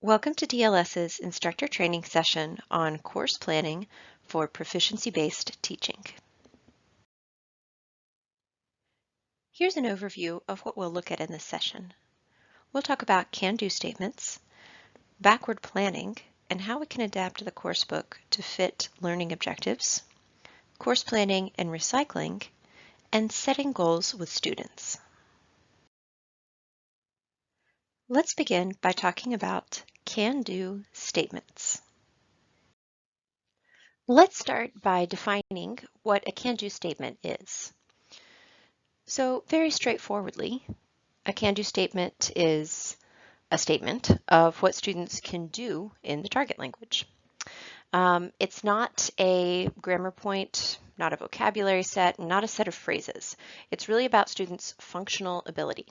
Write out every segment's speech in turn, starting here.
Welcome to DLS's instructor training session on course planning for proficiency-based teaching. Here's an overview of what we'll look at in this session. We'll talk about can-do statements, backward planning, and how we can adapt the course book to fit learning objectives, course planning and recycling, and setting goals with students. Let's begin by talking about can-do statements. Let's start by defining what a can-do statement is. So very straightforwardly, a can-do statement is a statement of what students can do in the target language. It's not a grammar point, not a vocabulary set, not a set of phrases. It's really about students' functional ability.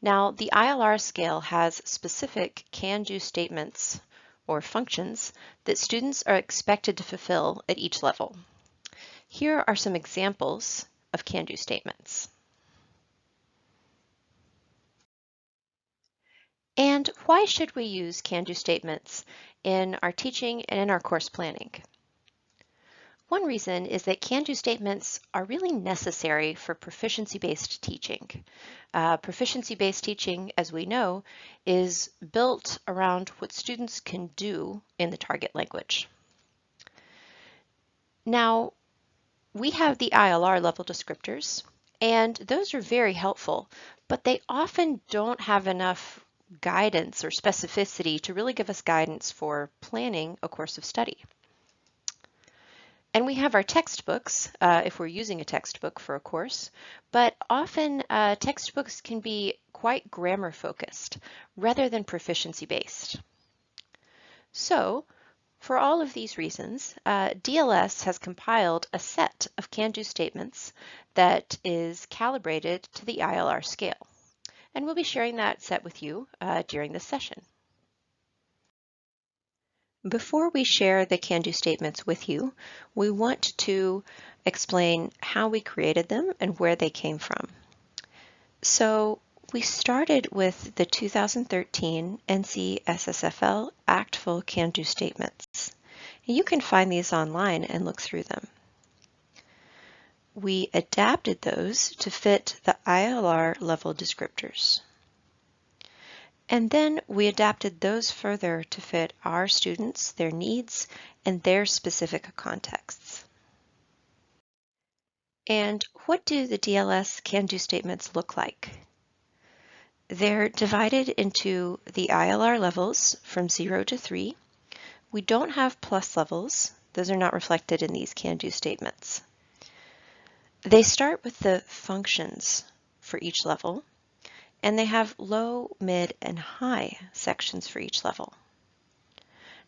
Now, the ILR scale has specific can-do statements or functions that students are expected to fulfill at each level. Here are some examples of can-do statements. And why should we use can-do statements in our teaching and in our course planning? One reason is that can-do statements are really necessary for proficiency-based teaching. Proficiency-based teaching, as we know, is built around what students can do in the target language. Now, we have the ILR level descriptors, and those are very helpful, but they often don't have enough guidance or specificity to really give us guidance for planning a course of study. And we have our textbooks, if we're using a textbook for a course, but often textbooks can be quite grammar focused rather than proficiency based. So for all of these reasons, DLS has compiled a set of can-do statements that is calibrated to the ILR scale. And we'll be sharing that set with you during this session. Before we share the can-do statements with you, we want to explain how we created them and where they came from. So we started with the 2013 NC-SSFL ACTFL can-do statements. You can find these online and look through them. We adapted those to fit the ILR level descriptors. And then we adapted those further to fit our students, their needs, and their specific contexts. And what do the DLS can-do statements look like? They're divided into the ILR levels from 0 to 3. We don't have plus levels. Those are not reflected in these can-do statements. They start with the functions for each level, and they have low, mid, and high sections for each level.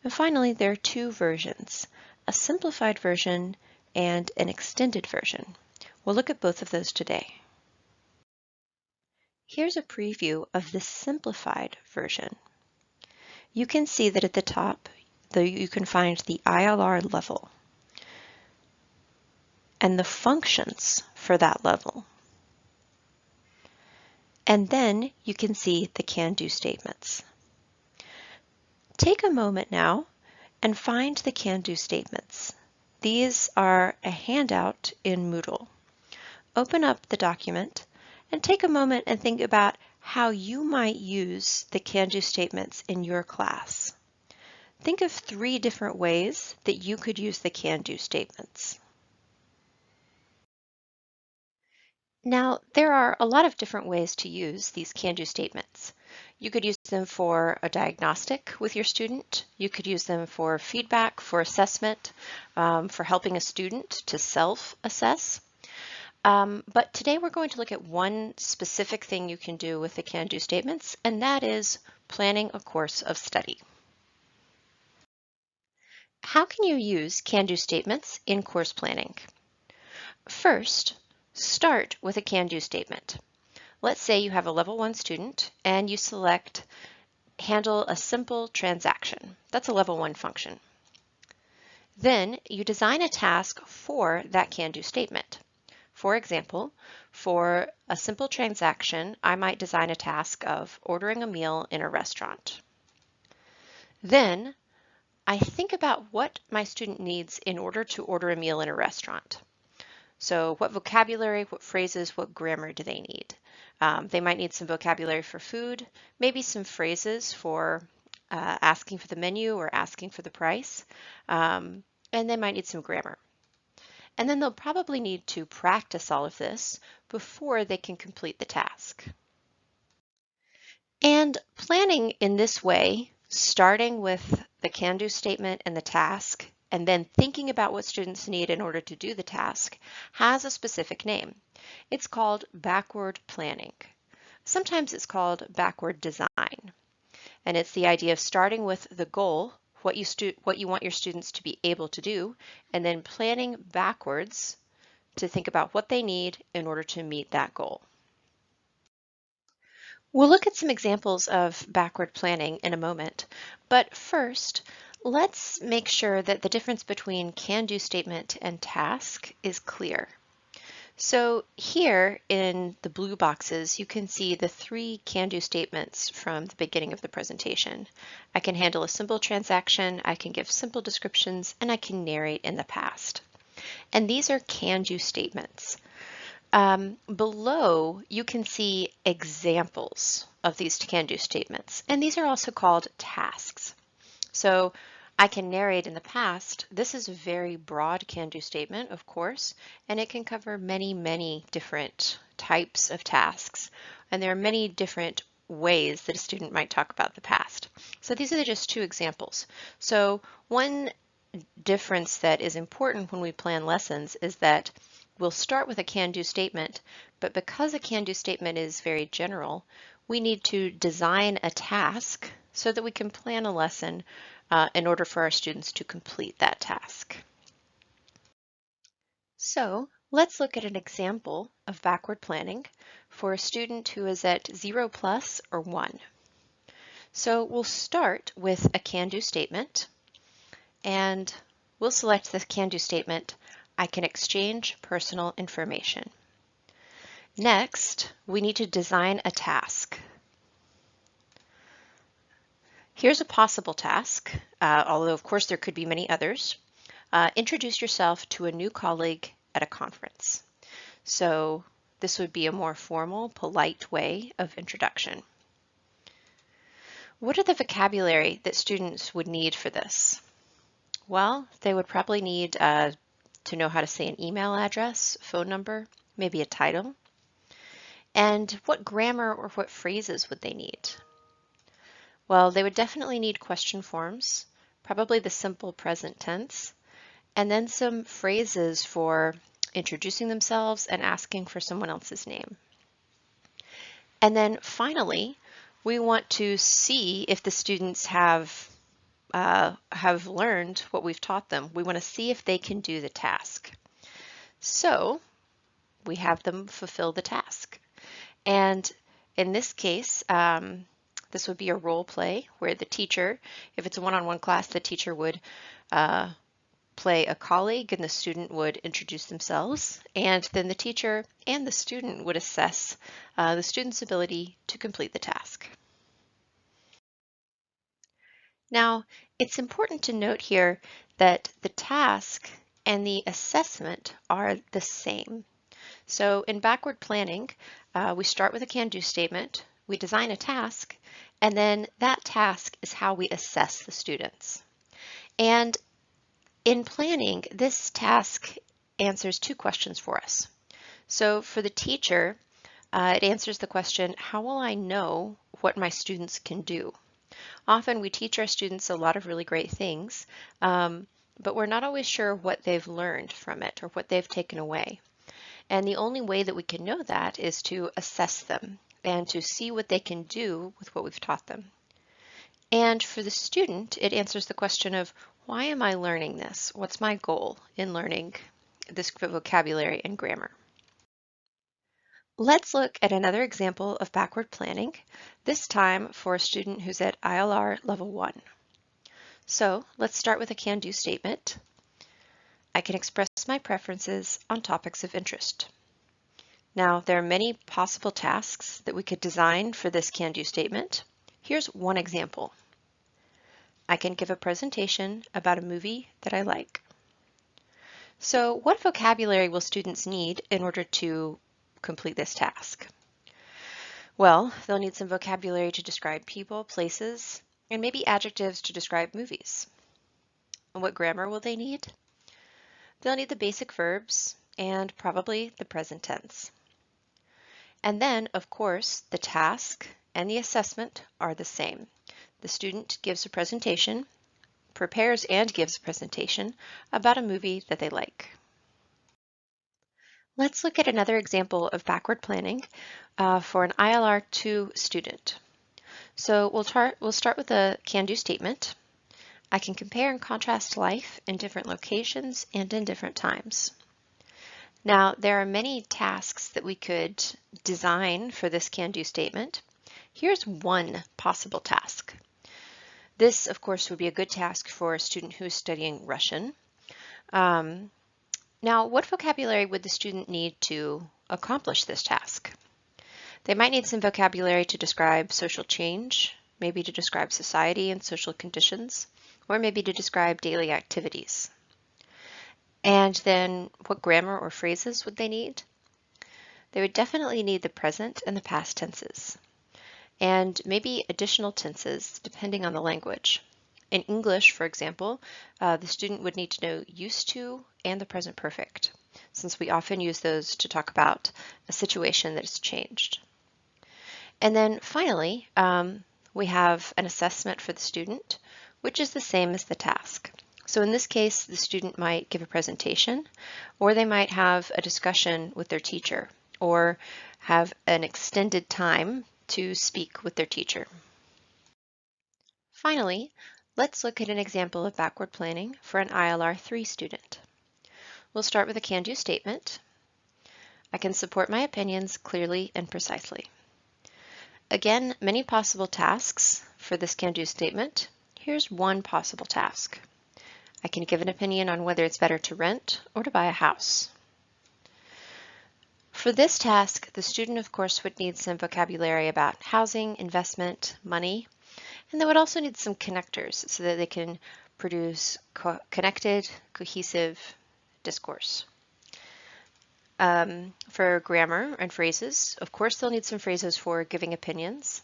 And finally, there are two versions, a simplified version and an extended version. We'll look at both of those today. Here's a preview of the simplified version. You can see that at the top, you can find the ILR level and the functions for that level. And then you can see the can-do statements. Take a moment now and find the can-do statements. These are a handout in Moodle. Open up the document and take a moment and think about how you might use the can-do statements in your class. Think of 3 different ways that you could use the can-do statements. Now, there are a lot of different ways to use these can-do statements. You could use them for a diagnostic with your student. You could use them for feedback, for assessment, for helping a student to self-assess. But today we're going to look at one specific thing you can do with the can-do statements, and that is planning a course of study. How can you use can-do statements in course planning? First, start with a can-do statement. Let's say you have a level 1 student and you select handle a simple transaction. That's a level 1 function. Then you design a task for that can-do statement. For example, for a simple transaction, I might design a task of ordering a meal in a restaurant. Then I think about what my student needs in order to order a meal in a restaurant. So what vocabulary, what phrases, what grammar do they need? They might need some vocabulary for food, maybe some phrases for asking for the menu or asking for the price, and they might need some grammar. And then they'll probably need to practice all of this before they can complete the task. And planning in this way, starting with the can-do statement and the task, and then thinking about what students need in order to do the task, has a specific name. It's called backward planning. Sometimes it's called backward design. And it's the idea of starting with the goal, what you want your students to be able to do, and then planning backwards to think about what they need in order to meet that goal. We'll look at some examples of backward planning in a moment, but first, let's make sure that the difference between can-do statement and task is clear. So here in the blue boxes, you can see the 3 can-do statements from the beginning of the presentation. I can handle a simple transaction, I can give simple descriptions, and I can narrate in the past. And these are can-do statements. Below, you can see examples of these can-do statements, and these are also called tasks. So I can narrate in the past. This is a very broad can-do statement, of course, and it can cover many, many different types of tasks, and there are many different ways that a student might talk about the past. So these are just 2 examples. So one difference that is important when we plan lessons is that we'll start with a can-do statement, but because a can-do statement is very general, we need to design a task so that we can plan a lesson in order for our students to complete that task. So let's look at an example of backward planning for a student who is at 0 plus or 1. So we'll start with a can-do statement, and we'll select the can-do statement, I can exchange personal information. Next, we need to design a task. Here's a possible task, although of course there could be many others. Introduce yourself to a new colleague at a conference. So this would be a more formal, polite way of introduction. What are the vocabulary that students would need for this? Well, they would probably need to know how to say an email address, phone number, maybe a title. And what grammar or what phrases would they need? Well, they would definitely need question forms, probably the simple present tense, and then some phrases for introducing themselves and asking for someone else's name. And then finally, we want to see if the students have learned what we've taught them. We want to see if they can do the task. So we have them fulfill the task. And in this case, this would be a role play where the teacher, if it's a one-on-one class, the teacher would play a colleague and the student would introduce themselves, and then the teacher and the student would assess the student's ability to complete the task. Now, it's important to note here that the task and the assessment are the same. So in backward planning, we start with a can-do statement, we design a task, and then that task is how we assess the students. And in planning, this task answers 2 questions for us. So for the teacher, it answers the question, how will I know what my students can do? Often we teach our students a lot of really great things, but we're not always sure what they've learned from it or what they've taken away. And the only way that we can know that is to assess them and to see what they can do with what we've taught them. And for the student, it answers the question of, why am I learning this? What's my goal in learning this vocabulary and grammar? Let's look at another example of backward planning, this time for a student who's at ILR level 1. So let's start with a can-do statement. I can express my preferences on topics of interest. Now, there are many possible tasks that we could design for this can-do statement. Here's one example. I can give a presentation about a movie that I like. So what vocabulary will students need in order to complete this task? Well, they'll need some vocabulary to describe people, places, and maybe adjectives to describe movies. And what grammar will they need? They'll need the basic verbs and probably the present tense. And then, of course, the task and the assessment are the same. The student gives a presentation, prepares and gives a presentation about a movie that they like. Let's look at another example of backward planning for an ILR 2 student. So we'll start with a can-do statement. I can compare and contrast life in different locations and in different times. Now, there are many tasks that we could design for this can-do statement. Here's one possible task. This, of course, would be a good task for a student who is studying Russian. Now, what vocabulary would the student need to accomplish this task? They might need some vocabulary to describe social change, maybe to describe society and social conditions, or maybe to describe daily activities. And then what grammar or phrases would they need? They would definitely need the present and the past tenses, and maybe additional tenses depending on the language. In English, for example, the student would need to know used to and the present perfect, since we often use those to talk about a situation that has changed. And then finally, we have an assessment for the student, which is the same as the task. So in this case, the student might give a presentation, or they might have a discussion with their teacher, or have an extended time to speak with their teacher. Finally, let's look at an example of backward planning for an ILR 3 student. We'll start with a can-do statement. I can support my opinions clearly and precisely. Again, many possible tasks for this can-do statement. Here's one possible task. I can give an opinion on whether it's better to rent or to buy a house. For this task, the student, of course, would need some vocabulary about housing, investment, money, and they would also need some connectors so that they can produce connected, cohesive discourse. For grammar and phrases, of course, they'll need some phrases for giving opinions.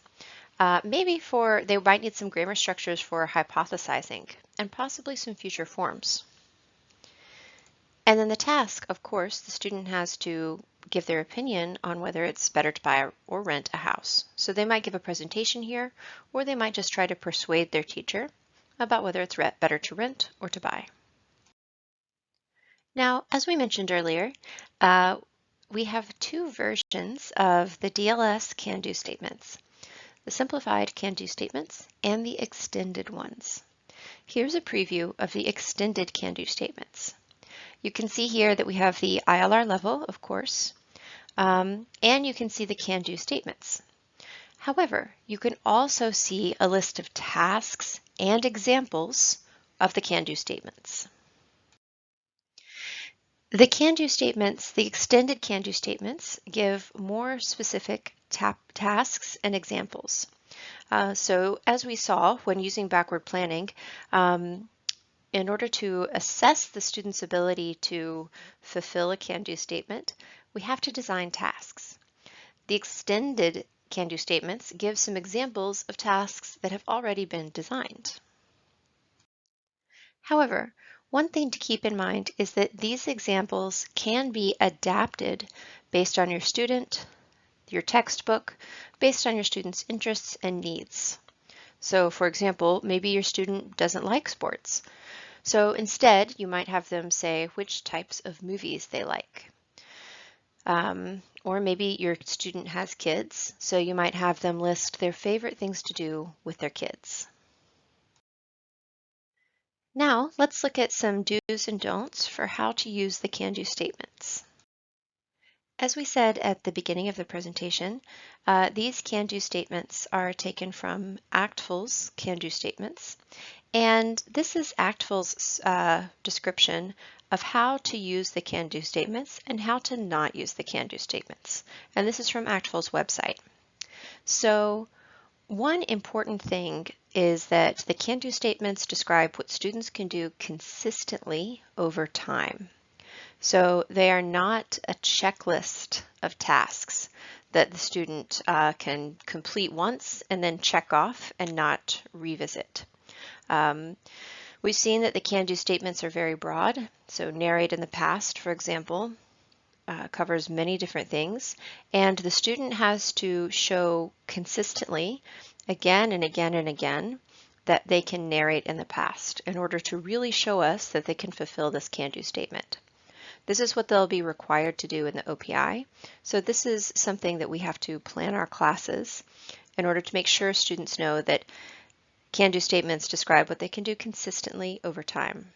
They might need some grammar structures for hypothesizing and possibly some future forms. And then the task, of course, the student has to give their opinion on whether it's better to buy or rent a house. So they might give a presentation here, or they might just try to persuade their teacher about whether it's better to rent or to buy. Now, as we mentioned earlier, we have two versions of the DLS can-do statements, the simplified can-do statements and the extended ones. Here's a preview of the extended can-do statements. You can see here that we have the ILR level, of course, and you can see the can-do statements. However, you can also see a list of tasks and examples of the can-do statements. The can-do statements, the extended can-do statements, give more specific tasks and examples. So as we saw when using backward planning, in order to assess the student's ability to fulfill a can-do statement, we have to design tasks. The extended can-do statements give some examples of tasks that have already been designed. However, one thing to keep in mind is that these examples can be adapted based on your student, your textbook, based on your student's interests and needs. So for example, maybe your student doesn't like sports. So instead, you might have them say which types of movies they like. Or maybe your student has kids, so you might have them list their favorite things to do with their kids. Now, let's look at some do's and don'ts for how to use the can-do statements. As we said at the beginning of the presentation, these can-do statements are taken from ACTFL's can-do statements. And this is ACTFL's description of how to use the can-do statements and how to not use the can-do statements. And this is from ACTFL's website. So one important thing is that the can-do statements describe what students can do consistently over time. So they are not a checklist of tasks that the student can complete once and then check off and not revisit. We've seen that the can-do statements are very broad. So narrate in the past, for example, covers many different things, and the student has to show consistently, again and again and again, that they can narrate in the past in order to really show us that they can fulfill this can-do statement. This is what they'll be required to do in the OPI. So this is something that we have to plan our classes in order to make sure students know that can-do statements describe what they can do consistently over time.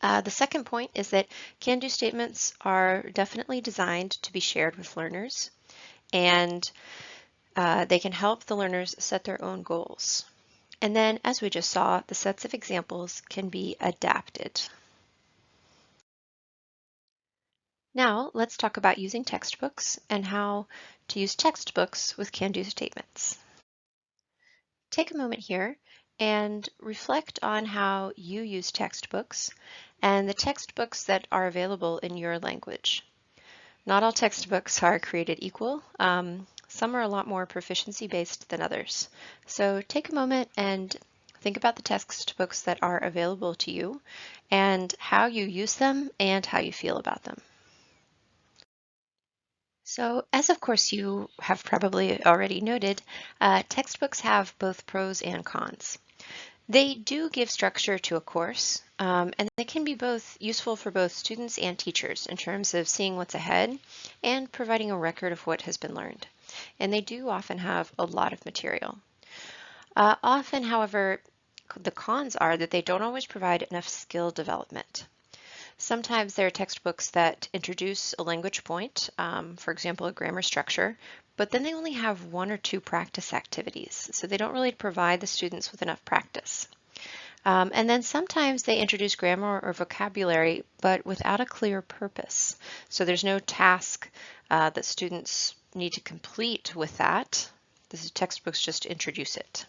The second point is that can-do statements are definitely designed to be shared with learners, and they can help the learners set their own goals. And then, as we just saw, the sets of examples can be adapted. Now, let's talk about using textbooks and how to use textbooks with can-do statements. Take a moment here and reflect on how you use textbooks and the textbooks that are available in your language. Not all textbooks are created equal. Some are a lot more proficiency based than others. So take a moment and think about the textbooks that are available to you and how you use them and how you feel about them. So, as of course you have probably already noted, textbooks have both pros and cons. They do give structure to a course, and they can be both useful for both students and teachers in terms of seeing what's ahead and providing a record of what has been learned. And they do often have a lot of material. Often, however, the cons are that they don't always provide enough skill development. Sometimes there are textbooks that introduce a language point, for example, a grammar structure, but then they only have one or two practice activities, so they don't really provide the students with enough practice. And then sometimes they introduce grammar or vocabulary, but without a clear purpose. So there's no task that students need to complete with that. These textbooks just introduce it.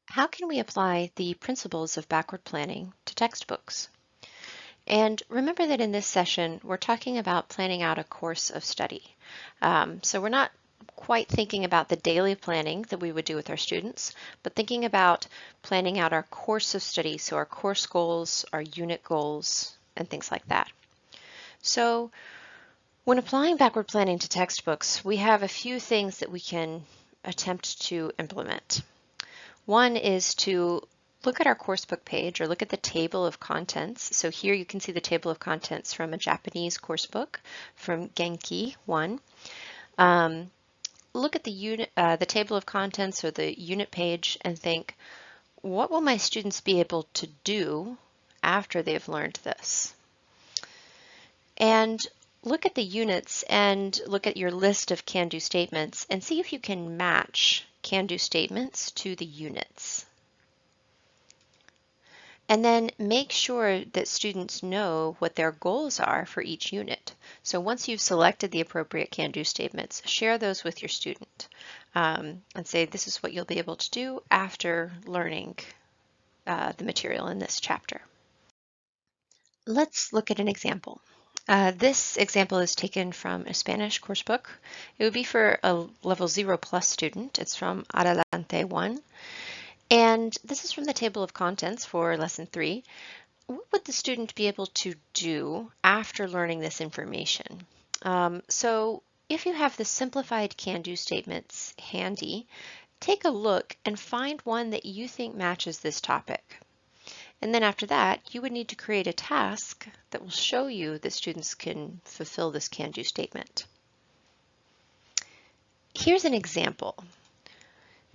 How can we apply the principles of backward planning to textbooks? And remember that in this session, we're talking about planning out a course of study. So we're not quite thinking about the daily planning that we would do with our students, but thinking about planning out our course of study, so our course goals, our unit goals, and things like that. So when applying backward planning to textbooks, we have a few things that we can attempt to implement. One is to look at our coursebook page or look at the table of contents. So here you can see the table of contents from a Japanese coursebook from Genki 1. Look at the table of contents or the unit page and think, what will my students be able to do after they've learned this? And look at the units and look at your list of can-do statements and see if you can match can-do statements to the units. And then make sure that students know what their goals are for each unit. So once you've selected the appropriate can-do statements, share those with your student and say this is what you'll be able to do after learning the material in this chapter. Let's look at an example. This example is taken from a Spanish coursebook. It would be for a level 0+ student. It's from Adelante 1. And this is from the table of contents for lesson 3. What would the student be able to do after learning this information? So if you have the simplified can-do statements handy, take a look and find one that you think matches this topic. And then after that, you would need to create a task that will show you that students can fulfill this can-do statement. Here's an example.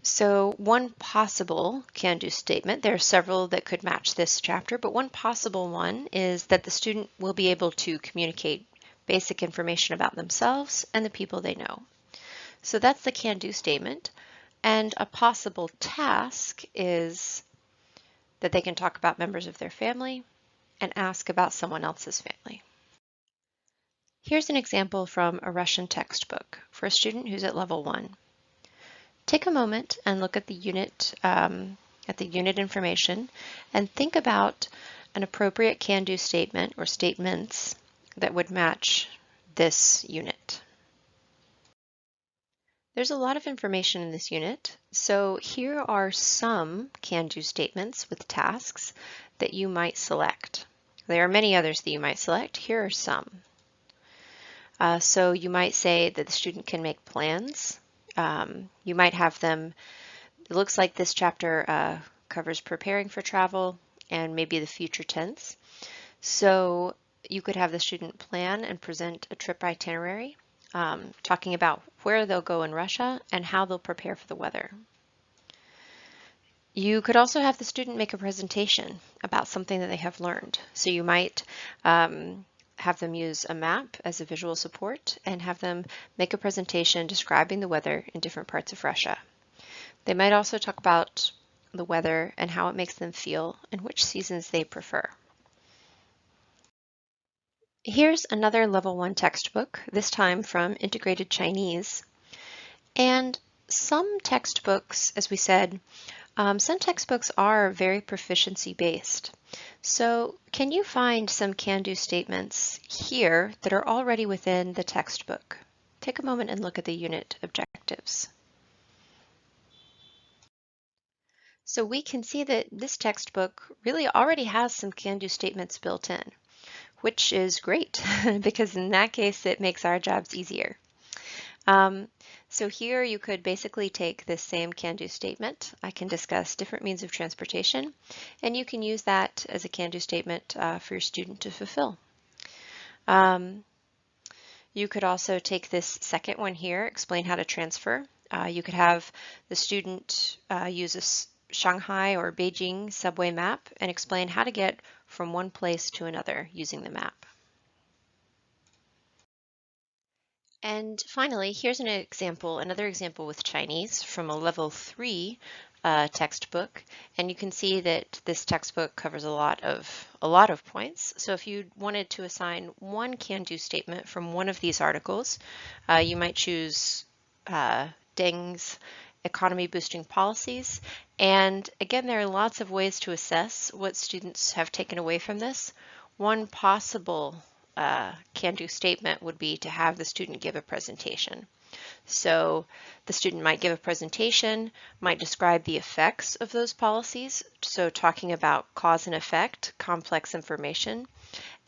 So one possible can-do statement, there are several that could match this chapter, but one possible one is that the student will be able to communicate basic information about themselves and the people they know. So that's the can-do statement. And a possible task is that they can talk about members of their family and ask about someone else's family. Here's an example from a Russian textbook for a student who's at level 1. Take a moment and look at the unit information and think about an appropriate can-do statement or statements that would match this unit. There's a lot of information in this unit, so here are some can-do statements with tasks that you might select. There are many others that you might select. Here are some. So you might say that the student can make plans. You might have them, it looks like this chapter covers preparing for travel and maybe the future tense. So you could have the student plan and present a trip itinerary, talking about where they'll go in Russia and how they'll prepare for the weather. You could also have the student make a presentation about something that they have learned. So you might have them use a map as a visual support and have them make a presentation describing the weather in different parts of Russia. They might also talk about the weather and how it makes them feel and which seasons they prefer. Here's another Level 1 textbook, this time from Integrated Chinese. And some textbooks, as we said, some textbooks are very proficiency based. So can you find some can-do statements here that are already within the textbook? Take a moment and look at the unit objectives. So we can see that this textbook really already has some can-do statements built in, which is great because in that case it makes our jobs easier. So here you could basically take this same can-do statement. I can discuss different means of transportation, and you can use that as a can-do statement for your student to fulfill. You could also take this second one here, explain how to transfer. You could have the student use a Shanghai or Beijing subway map and explain how to get from one place to another using the map. And finally, here's another example with Chinese from a level 3 textbook. And you can see that this textbook covers a lot of points. So if you wanted to assign one can-do statement from one of these articles, you might choose Deng's economy boosting policies. And again, there are lots of ways to assess what students have taken away from this. One possible can-do statement would be to have the student give a presentation. So the student might give a presentation, might describe the effects of those policies, so talking about cause and effect, complex information,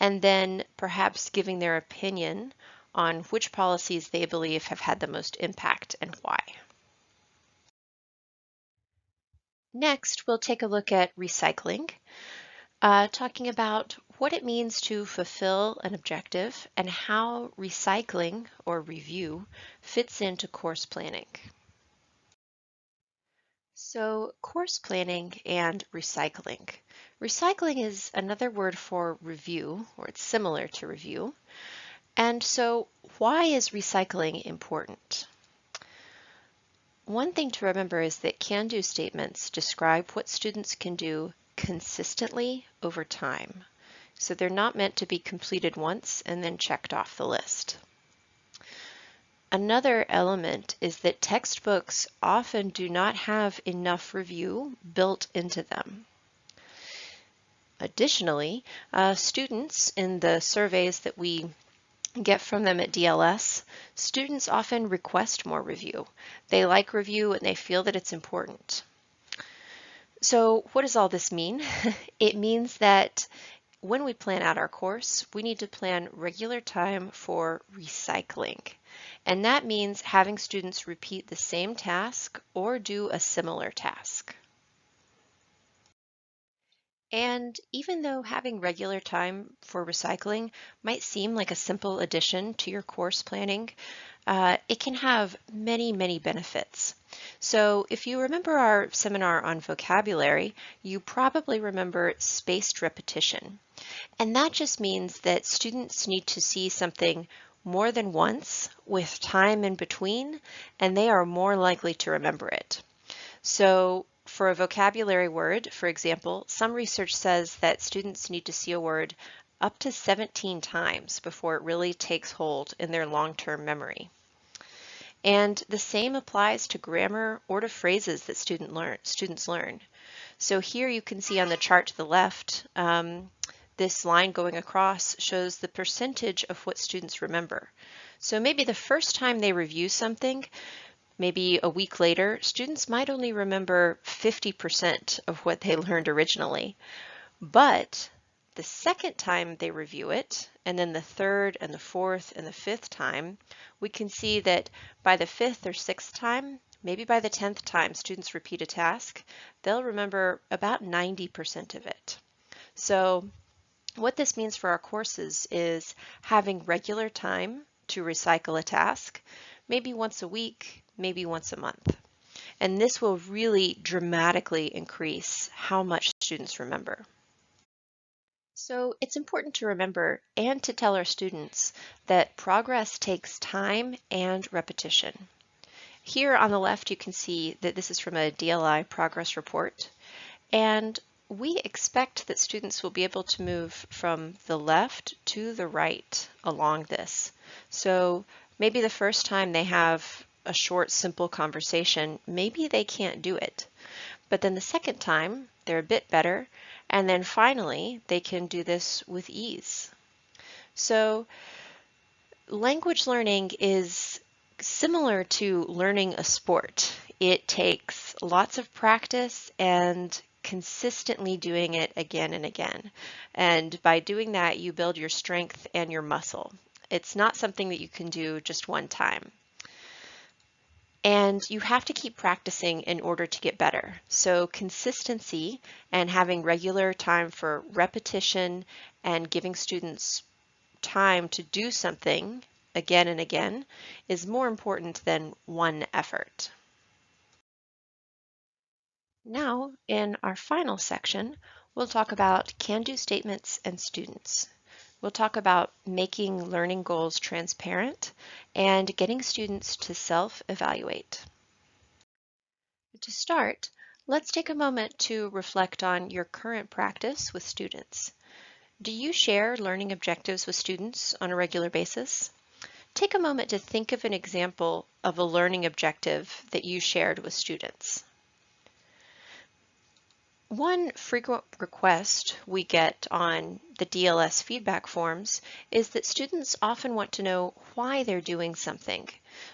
and then perhaps giving their opinion on which policies they believe have had the most impact and why. Next, we'll take a look at recycling, talking about what it means to fulfill an objective and how recycling or review fits into course planning. So course planning and recycling. Recycling is another word for review, or it's similar to review. And so why is recycling important? One thing to remember is that can-do statements describe what students can do consistently over time. So they're not meant to be completed once and then checked off the list. Another element is that textbooks often do not have enough review built into them. Additionally, students in the surveys that we get from them at DLS, students often request more review. They like review and they feel that it's important. So what does all this mean? It means that when we plan out our course, we need to plan regular time for recycling. And that means having students repeat the same task or do a similar task. And even though having regular time for recycling might seem like a simple addition to your course planning, it can have many, many benefits. So if you remember our seminar on vocabulary, you probably remember spaced repetition. And that just means that students need to see something more than once with time in between, and they are more likely to remember it. So for a vocabulary word, for example, some research says that students need to see a word up to 17 times before it really takes hold in their long-term memory. And the same applies to grammar or to phrases that students learn. So here you can see on the chart to the left, this line going across shows the percentage of what students remember. So maybe the first time they review something, maybe a week later, students might only remember 50% of what they learned originally. But the second time they review it, and then the third and the fourth and the fifth time, we can see that by the fifth or sixth time, maybe by the 10th time students repeat a task, they'll remember about 90% of it. So what this means for our courses is having regular time to recycle a task, maybe once a week, maybe once a month. And this will really dramatically increase how much students remember. So it's important to remember and to tell our students that progress takes time and repetition. Here on the left, you can see that this is from a DLI progress report, and we expect that students will be able to move from the left to the right along this. So maybe the first time they have a short, simple conversation, maybe they can't do it. But then the second time, they're a bit better, and then finally, they can do this with ease. So language learning is similar to learning a sport. It takes lots of practice and consistently doing it again and again. And by doing that, you build your strength and your muscle. It's not something that you can do just one time. And you have to keep practicing in order to get better. So consistency and having regular time for repetition and giving students time to do something again and again is more important than one effort. Now, in our final section, we'll talk about can-do statements and students. We'll talk about making learning goals transparent and getting students to self-evaluate. To start, let's take a moment to reflect on your current practice with students. Do you share learning objectives with students on a regular basis? Take a moment to think of an example of a learning objective that you shared with students. One frequent request we get on the DLS feedback forms is that students often want to know why they're doing something.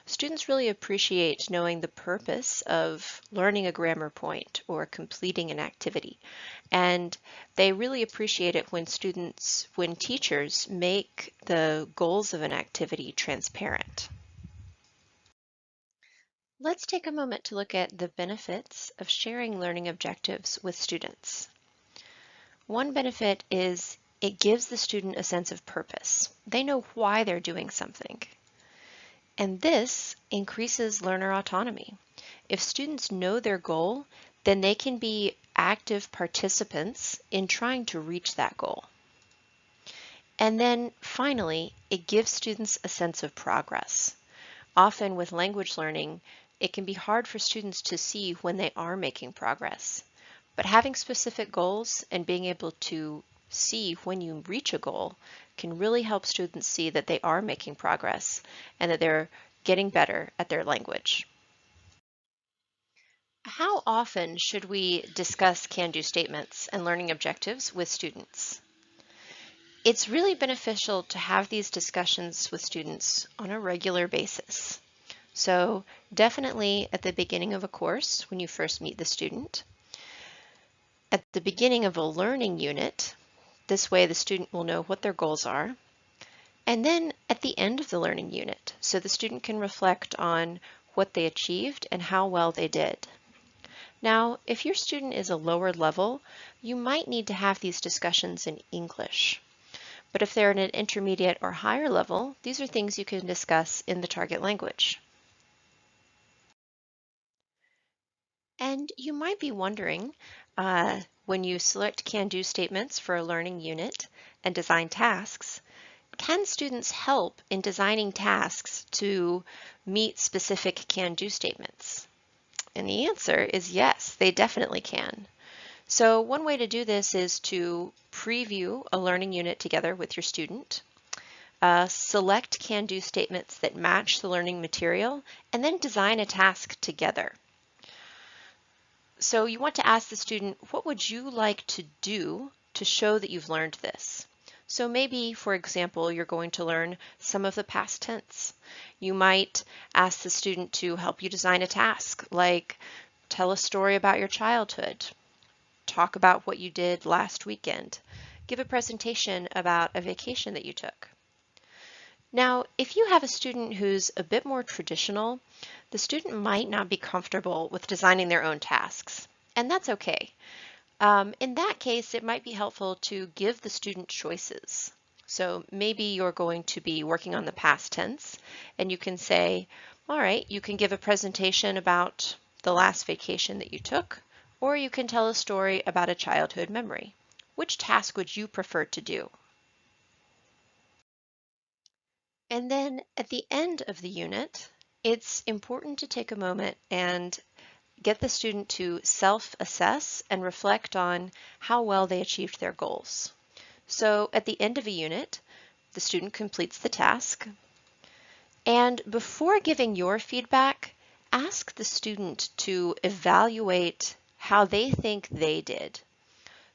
Students really appreciate knowing the purpose of learning a grammar point or completing an activity. And they really appreciate it when teachers make the goals of an activity transparent. Let's take a moment to look at the benefits of sharing learning objectives with students. One benefit is it gives the student a sense of purpose. They know why they're doing something. And this increases learner autonomy. If students know their goal, then they can be active participants in trying to reach that goal. And then finally, it gives students a sense of progress. Often with language learning, it can be hard for students to see when they are making progress. But having specific goals and being able to see when you reach a goal can really help students see that they are making progress and that they're getting better at their language. How often should we discuss can-do statements and learning objectives with students? It's really beneficial to have these discussions with students on a regular basis. So definitely at the beginning of a course when you first meet the student, at the beginning of a learning unit, this way the student will know what their goals are, and then at the end of the learning unit, so the student can reflect on what they achieved and how well they did. Now, if your student is a lower level, you might need to have these discussions in English. But if they're at an intermediate or higher level, these are things you can discuss in the target language. And you might be wondering, when you select can-do statements for a learning unit and design tasks, can students help in designing tasks to meet specific can-do statements? And the answer is yes, they definitely can. So one way to do this is to preview a learning unit together with your student. Select can-do statements that match the learning material, and then design a task together. So you want to ask the student, what would you like to do to show that you've learned this? So maybe, for example, you're going to learn some of the past tense. You might ask the student to help you design a task, like tell a story about your childhood, talk about what you did last weekend, give a presentation about a vacation that you took. Now, if you have a student who's a bit more traditional, the student might not be comfortable with designing their own tasks, and that's okay. In that case, it might be helpful to give the student choices. So maybe you're going to be working on the past tense, and you can say, all right, you can give a presentation about the last vacation that you took, or you can tell a story about a childhood memory. Which task would you prefer to do? And then at the end of the unit, it's important to take a moment and get the student to self-assess and reflect on how well they achieved their goals. So at the end of a unit, the student completes the task, and before giving your feedback, ask the student to evaluate how they think they did.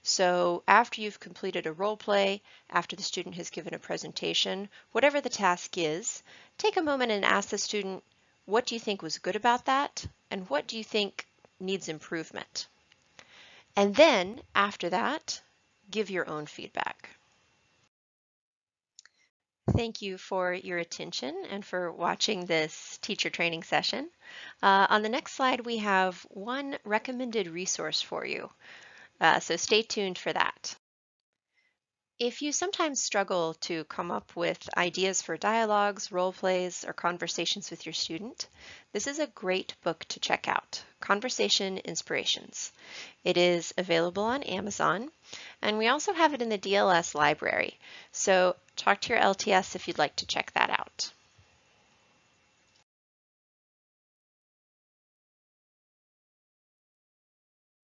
So after you've completed a role play, after the student has given a presentation, whatever the task is, take a moment and ask the student, what do you think was good about that? And what do you think needs improvement? And then after that, give your own feedback. Thank you for your attention and for watching this teacher training session. On the next slide, we have one recommended resource for you. So stay tuned for that. If you sometimes struggle to come up with ideas for dialogues, role plays, or conversations with your student, this is a great book to check out, Conversation Inspirations. It is available on Amazon, and we also have it in the DLS library. So talk to your LTS if you'd like to check that out.